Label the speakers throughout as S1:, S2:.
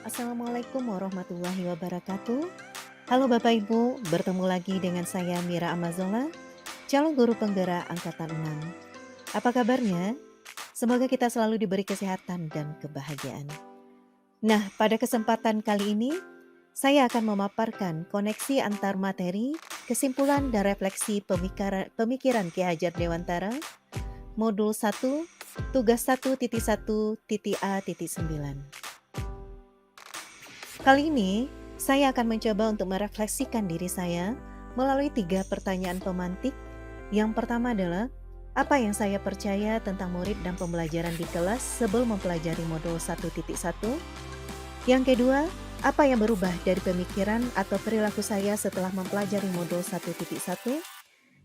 S1: Assalamualaikum warahmatullahi wabarakatuh. Halo Bapak Ibu, bertemu lagi dengan saya Mira Amazola, calon guru penggerak angkatan 6. Apa kabarnya? Semoga kita selalu diberi kesehatan dan kebahagiaan. Nah, pada kesempatan kali ini, saya akan memaparkan koneksi antar materi, kesimpulan dan refleksi pemikiran Ki Hajar Dewantara, modul 1, tugas 1.1.A.9. Kali ini, saya akan mencoba untuk merefleksikan diri saya melalui 3 pertanyaan pemantik. Yang pertama adalah, apa yang saya percaya tentang murid dan pembelajaran di kelas sebelum mempelajari modul 1.1? Yang kedua, apa yang berubah dari pemikiran atau perilaku saya setelah mempelajari modul 1.1?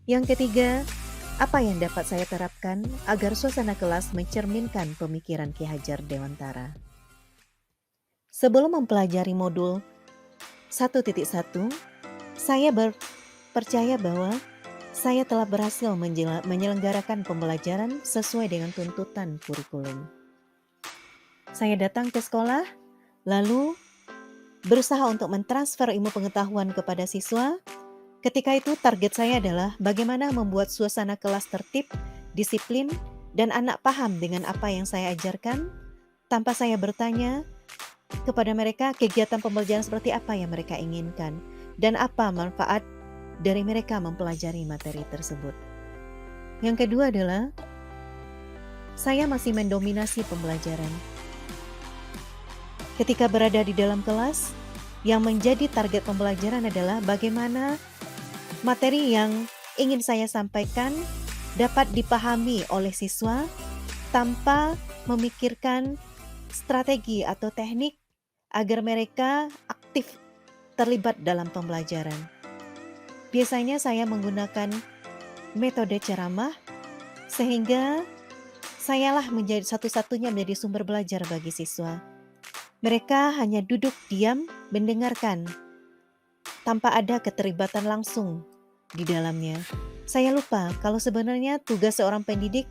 S1: Yang ketiga, apa yang dapat saya terapkan agar suasana kelas mencerminkan pemikiran Ki Hajar Dewantara? Sebelum mempelajari modul 1.1, saya percaya bahwa saya telah berhasil menyelenggarakan pembelajaran sesuai dengan tuntutan kurikulum. Saya datang ke sekolah, lalu berusaha untuk mentransfer ilmu pengetahuan kepada siswa. Ketika itu target saya adalah bagaimana membuat suasana kelas tertib, disiplin, dan anak paham dengan apa yang saya ajarkan tanpa saya bertanya kepada mereka kegiatan pembelajaran seperti apa yang mereka inginkan dan apa manfaat dari mereka mempelajari materi tersebut. Yang kedua adalah saya masih mendominasi pembelajaran. Ketika berada di dalam kelas, yang menjadi target pembelajaran adalah bagaimana materi yang ingin saya sampaikan dapat dipahami oleh siswa tanpa memikirkan strategi atau teknik agar mereka aktif terlibat dalam pembelajaran. Biasanya saya menggunakan metode ceramah sehingga sayalah menjadi satu-satunya menjadi sumber belajar bagi siswa. Mereka hanya duduk diam mendengarkan tanpa ada keterlibatan langsung di dalamnya. Saya lupa kalau sebenarnya tugas seorang pendidik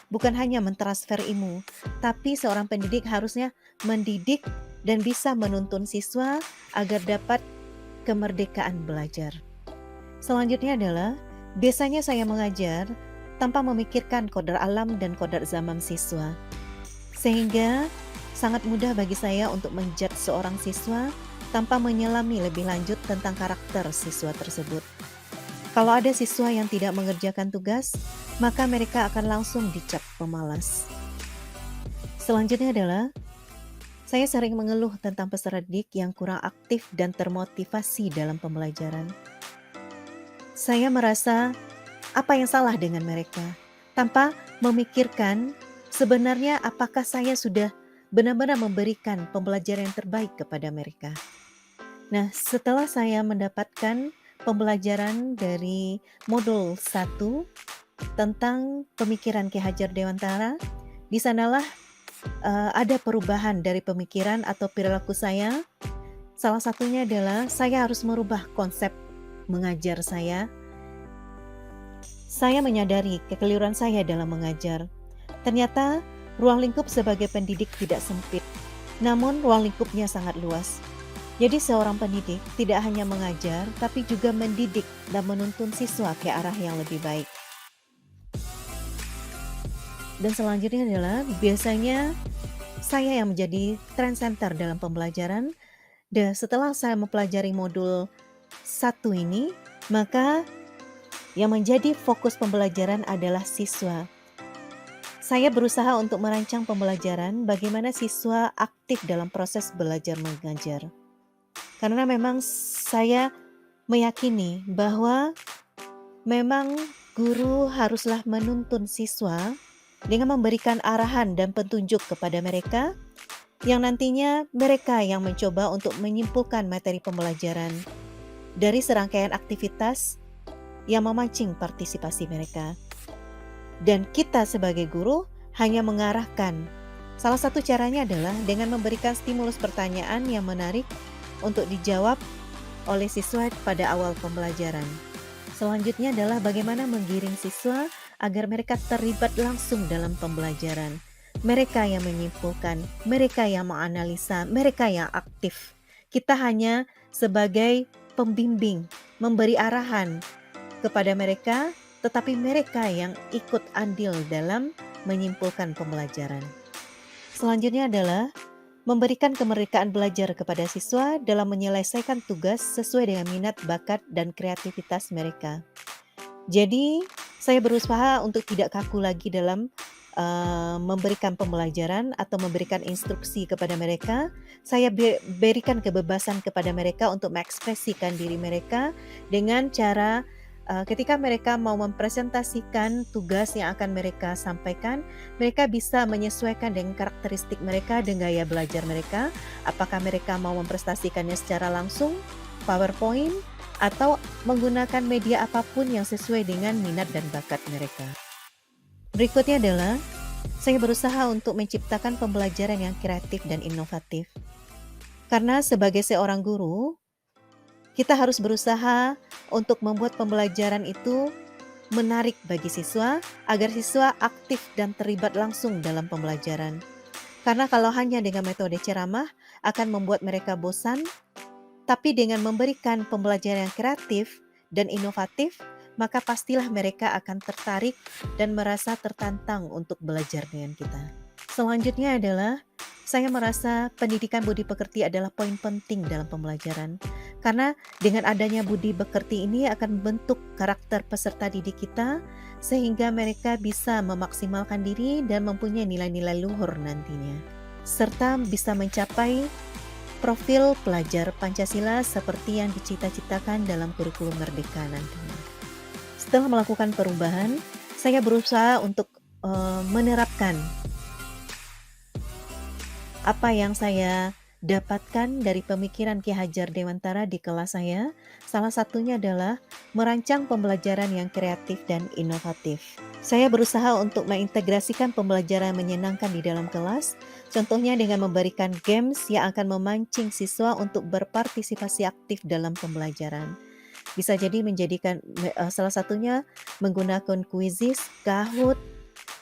S1: bukan hanya mentransfer ilmu, tapi seorang pendidik harusnya mendidik dan bisa menuntun siswa agar dapat kemerdekaan belajar. Selanjutnya adalah, biasanya saya mengajar tanpa memikirkan kodrat alam dan kodrat zaman siswa. Sehingga sangat mudah bagi saya untuk menjudge seorang siswa tanpa menyelami lebih lanjut tentang karakter siswa tersebut. Kalau ada siswa yang tidak mengerjakan tugas, maka mereka akan langsung dicap pemalas. Selanjutnya adalah, saya sering mengeluh tentang peserta didik yang kurang aktif dan termotivasi dalam pembelajaran. Saya merasa apa yang salah dengan mereka, tanpa memikirkan sebenarnya apakah saya sudah benar-benar memberikan pembelajaran yang terbaik kepada mereka. Nah, setelah saya mendapatkan pembelajaran dari modul 1 tentang pemikiran Ki Hajar Dewantara, di sanalah ada perubahan dari pemikiran atau perilaku saya. Salah satunya adalah saya harus merubah konsep mengajar saya. Saya menyadari kekeliruan saya dalam mengajar. Ternyata ruang lingkup sebagai pendidik tidak sempit, namun ruang lingkupnya sangat luas. Jadi seorang pendidik tidak hanya mengajar, tapi juga mendidik dan menuntun siswa ke arah yang lebih baik. Dan selanjutnya adalah biasanya saya yang menjadi trend center dalam pembelajaran. Dan setelah saya mempelajari modul 1 ini, maka yang menjadi fokus pembelajaran adalah siswa. Saya berusaha untuk merancang pembelajaran bagaimana siswa aktif dalam proses belajar mengajar. Karena memang saya meyakini bahwa memang guru haruslah menuntun siswa dengan memberikan arahan dan petunjuk kepada mereka yang nantinya mereka yang mencoba untuk menyimpulkan materi pembelajaran dari serangkaian aktivitas yang memancing partisipasi mereka. Dan kita sebagai guru hanya mengarahkan. Salah satu caranya adalah dengan memberikan stimulus pertanyaan yang menarik untuk dijawab oleh siswa pada awal pembelajaran. Selanjutnya adalah bagaimana menggiring siswa agar mereka terlibat langsung dalam pembelajaran. mereka yang menyimpulkan, mereka yang menganalisa, mereka yang aktif. Kita hanya sebagai pembimbing, memberi arahan kepada mereka, tetapi mereka yang ikut andil dalam menyimpulkan pembelajaran. Selanjutnya adalah memberikan kemerdekaan belajar kepada siswa dalam menyelesaikan tugas sesuai dengan minat, bakat, dan kreativitas mereka. Jadi, saya berusaha untuk tidak kaku lagi dalam memberikan pembelajaran atau memberikan instruksi kepada mereka. Saya berikan kebebasan kepada mereka untuk mengekspresikan diri mereka dengan cara ketika mereka mau mempresentasikan tugas yang akan mereka sampaikan, mereka bisa menyesuaikan dengan karakteristik mereka dan gaya belajar mereka. Apakah mereka mau mempresentasikannya secara langsung, PowerPoint, atau menggunakan media apapun yang sesuai dengan minat dan bakat mereka. Berikutnya adalah saya berusaha untuk menciptakan pembelajaran yang kreatif dan inovatif. Karena sebagai seorang guru, kita harus berusaha untuk membuat pembelajaran itu menarik bagi siswa agar siswa aktif dan terlibat langsung dalam pembelajaran. Karena kalau hanya dengan metode ceramah akan membuat mereka bosan, tapi dengan memberikan pembelajaran yang kreatif dan inovatif, maka pastilah mereka akan tertarik dan merasa tertantang untuk belajar dengan kita. Selanjutnya adalah saya merasa pendidikan budi pekerti adalah poin penting dalam pembelajaran. Karena dengan adanya budi pekerti ini akan membentuk karakter peserta didik kita sehingga mereka bisa memaksimalkan diri dan mempunyai nilai-nilai luhur nantinya. Serta bisa mencapai profil pelajar Pancasila seperti yang dicita-citakan dalam kurikulum Merdeka nantinya. Setelah melakukan perubahan, saya berusaha untuk menerapkan apa yang saya dapatkan dari pemikiran Ki Hajar Dewantara di kelas saya. Salah satunya adalah merancang pembelajaran yang kreatif dan inovatif. Saya berusaha untuk mengintegrasikan pembelajaran menyenangkan di dalam kelas, contohnya dengan memberikan games yang akan memancing siswa untuk berpartisipasi aktif dalam pembelajaran. Bisa jadi menjadikan salah satunya menggunakan kuisis, Kahoot,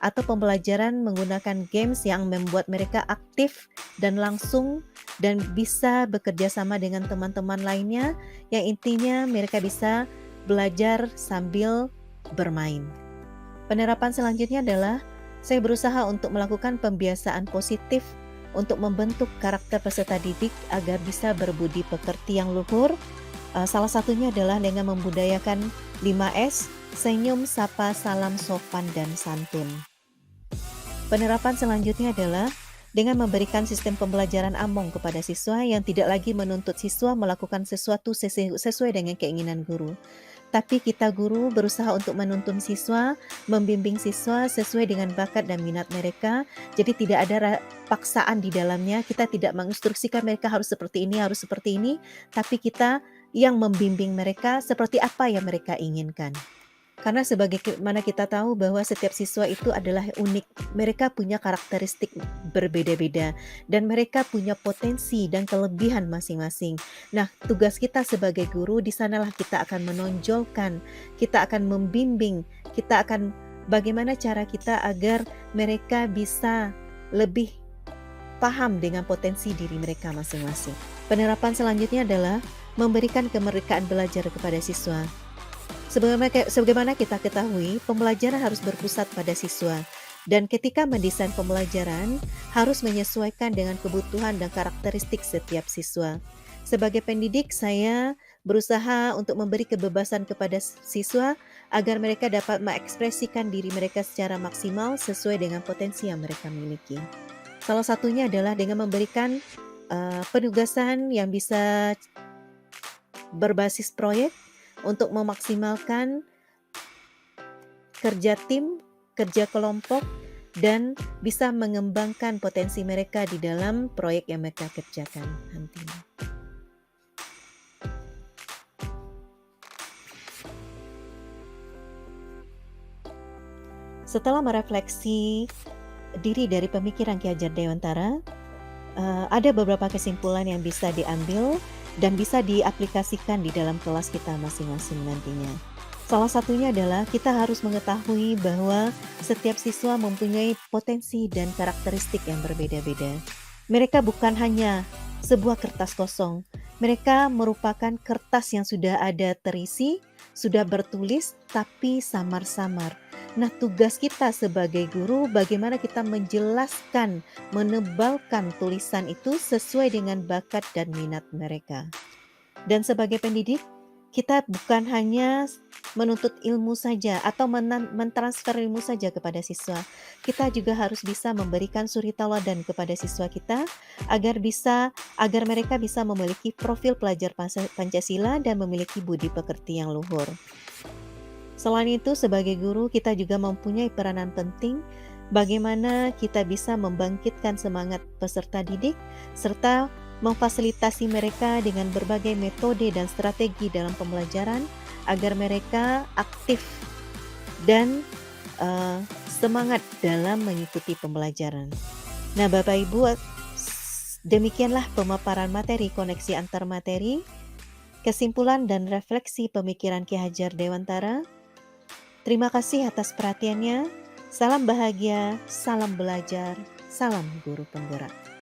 S1: atau pembelajaran menggunakan games yang membuat mereka aktif dan langsung dan bisa bekerja sama dengan teman-teman lainnya yang intinya mereka bisa belajar sambil bermain. Penerapan selanjutnya adalah saya berusaha untuk melakukan pembiasaan positif untuk membentuk karakter peserta didik agar bisa berbudi pekerti yang luhur. Salah satunya adalah dengan membudayakan 5S, senyum, sapa, salam, sopan, dan santun. Penerapan selanjutnya adalah dengan memberikan sistem pembelajaran among kepada siswa yang tidak lagi menuntut siswa melakukan sesuatu sesuai dengan keinginan guru. Tapi kita guru berusaha untuk menuntun siswa, membimbing siswa sesuai dengan bakat dan minat mereka. Jadi tidak ada paksaan di dalamnya, kita tidak menginstruksikan mereka harus seperti ini, tapi kita yang membimbing mereka seperti apa yang mereka inginkan. Karena sebagaimana kita tahu bahwa setiap siswa itu adalah unik, mereka punya karakteristik berbeda-beda dan mereka punya potensi dan kelebihan masing-masing. Nah, tugas kita sebagai guru di sanalah kita akan menonjolkan, kita akan membimbing, kita akan bagaimana cara kita agar mereka bisa lebih paham dengan potensi diri mereka masing-masing. Penerapan selanjutnya adalah memberikan kemerdekaan belajar kepada siswa. Sebagaimana kita ketahui, pembelajaran harus berpusat pada siswa. Dan ketika mendesain pembelajaran, harus menyesuaikan dengan kebutuhan dan karakteristik setiap siswa. Sebagai pendidik, saya berusaha untuk memberi kebebasan kepada siswa agar mereka dapat mengekspresikan diri mereka secara maksimal sesuai dengan potensi yang mereka miliki. Salah satunya adalah dengan memberikan penugasan yang bisa berbasis proyek untuk memaksimalkan kerja tim, kerja kelompok, dan bisa mengembangkan potensi mereka di dalam proyek yang mereka kerjakan nantinya. Setelah merefleksi diri dari pemikiran Ki Hajar Dewantara, ada beberapa kesimpulan yang bisa diambil dan bisa diaplikasikan di dalam kelas kita masing-masing nantinya. Salah satunya adalah kita harus mengetahui bahwa setiap siswa mempunyai potensi dan karakteristik yang berbeda-beda. Mereka bukan hanya sebuah kertas kosong, mereka merupakan kertas yang sudah ada terisi, sudah bertulis, tapi samar-samar. Nah, tugas kita sebagai guru bagaimana kita menjelaskan, menebalkan tulisan itu sesuai dengan bakat dan minat mereka. Dan sebagai pendidik, kita bukan hanya menuntut ilmu saja atau mentransfer ilmu saja kepada siswa. Kita juga harus bisa memberikan suri tauladan kepada siswa kita agar mereka bisa memiliki profil pelajar Pancasila dan memiliki budi pekerti yang luhur. Selain itu, sebagai guru kita juga mempunyai peranan penting bagaimana kita bisa membangkitkan semangat peserta didik serta memfasilitasi mereka dengan berbagai metode dan strategi dalam pembelajaran agar mereka aktif dan semangat dalam mengikuti pembelajaran. Nah, Bapak Ibu, demikianlah pemaparan materi koneksi antar materi, kesimpulan dan refleksi pemikiran Ki Hajar Dewantara. Terima kasih atas perhatiannya. Salam bahagia, salam belajar, salam guru penggerak.